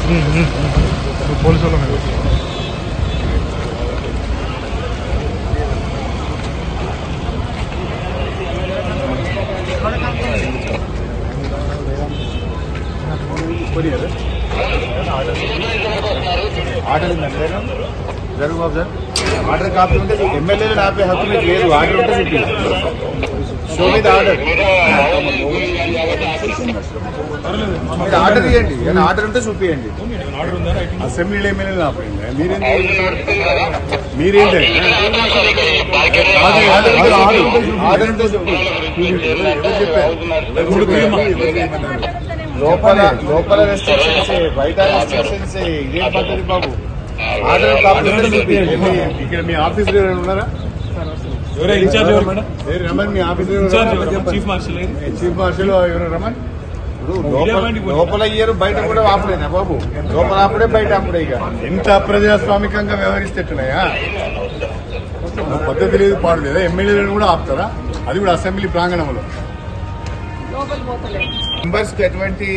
Police వాళ్ళ మీద order జరుగు బాబు సార్. ఆర్డర్ కాపీ ఉంటే ఎమ్మెల్యేలు ఆపే హక్కు మీకు లేదు. ఆర్డర్ ఉంటే చూపించండి. షో మీద ఆర్డర్ ఆర్డర్ ఇవ్వండి. ఏమైనా ఆర్డర్ ఉంటే చూపించండి. అసెంబ్లీలో ఎమ్మెల్యేలు ఆపండి. మీరేంటి ఆర్డర్ ఉంటే లోపల రెస్ట్రిక్షన్స్ బయట రెస్ట్రిక్షన్స్ ఇదేం పద్ధతి బాబు? ఆర్డర్ కాపీ ఇక్కడ మీ ఆఫీస్ ఉన్నారా? రమన్ మీ ఆఫీస్ చీఫ్ మార్షల్ ఎవరు రమన్? లోపల ఇయ్యరు, బయట కూడా ఆపలేదా బాబు? లోపల ఆపడే, బయట ఆపడే. ఇక ఎంత అప్రజాస్వామికంగా వ్యవహరిస్తేట్టున్నాయా? పద్ధతి లేదు, పాడు లేదా? ఎమ్మెల్యేలను కూడా ఆపుతారా? అది కూడా అసెంబ్లీ ప్రాంగణంలో. మెంబర్స్ కి ఎటువంటి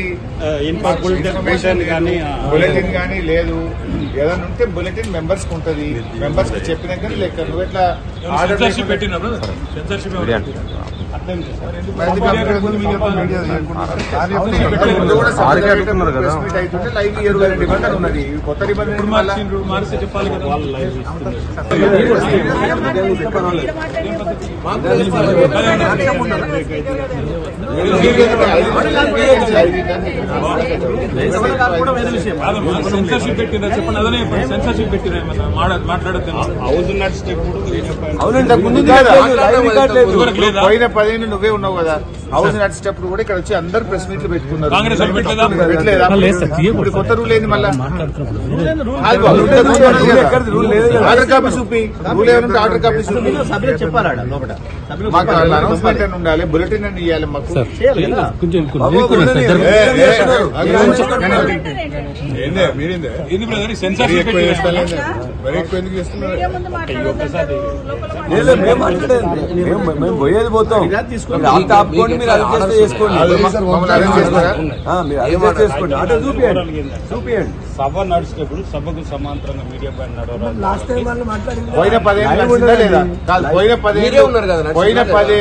ఇన్ఫర్మేషన్ కానీ బులెటిన్ కానీ లేదు. ఏదైనా ఉంటే బులెటిన్ మెంబర్స్ కి ఉంటది. మెంబర్స్ కి చెప్పినాక లేక నువ్వు ఎట్లా ఆర్డర్ అవుతుంటే లైవ్ 22 నిబంధనలు ఉన్నది. కొత్త నిబంధనలు సెన్సర్షిప్ పెట్టిందా చెప్పండి. అదనే సెన్సర్షిప్ పెట్టినా మాట్లాడద్దు. పోయిన 10 నువ్వే ఉన్నావు కదా. హౌస్ నడిచేటప్పుడు కూడా ఇక్కడ వచ్చి అందరు ప్రెస్ మీట్లు పెట్టుకున్నారు. ఇప్పుడు కొత్త రూల్ ఏంది? మళ్ళీ ఆర్డర్ కాపీ చూపి. రూల్ ఏమంటే ఆర్డర్ కాపీ చూపి. మాకు అనౌన్స్మెంట్ అని ఉండాలి, బులెటిన్ అని ఇవ్వాలి మాకు. మేము పోయేది పోతాం. ఆపుకోండి, మీరు అది చేస్తే చేసుకోండి. చూపియండి. సభ నడిచేటప్పుడు సభకు సమాంతరంగా మీడియా పైన పోయిన 10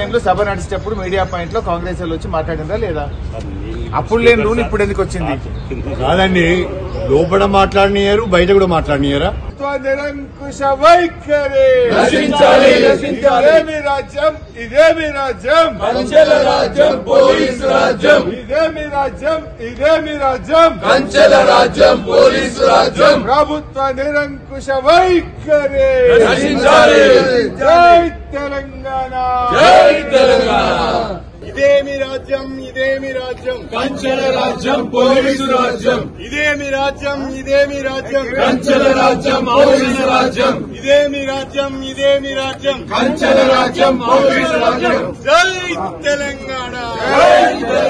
ఏళ్ళు సభ నడిచేటప్పుడు మీడియా పాయింట్ లో కాంగ్రెస్ వాళ్ళు వచ్చి మాట్లాడిందా లేదా? అప్పుడు లేని రూల్ ఇప్పుడు ఎందుకు వచ్చింది? కాదండి, లోపల మాట్లాడినారు, బయట కూడా మాట్లాడినారా? నిరంకుశ వైఖరి ఇదేమి రాజ్యం, ఇదేమి రాజ్యం, కంచెల రాజ్యం, పోలీసు రాజ్యం. ఇదేమి రాజ్యం, ఇదేమి రాజ్యం, కంచెల రాజ్యం, పోలీసు రాజ్యం. ప్రభుత్వ నిరంకుశ వైఖరి. జై తెలంగాణ, జై తెలంగాణ. ఇదేమి రాజ్యం, ఇదేమి రాజ్యం, కంచెల రాజ్యం, పోలీసు రాజ్యం. ఇదేమి రాజ్యం, ఇదేమి రాజ్యం, కంచెల రాజ్యం, పోలీసు రాజ్యం. ఇదేమి రాజ్యం, ఇదేమి రాజ్యం, కంచెల రాజ్యం, పోలీసు రాజ్యం. జై తెలంగాణ. జై తెలంగాణ.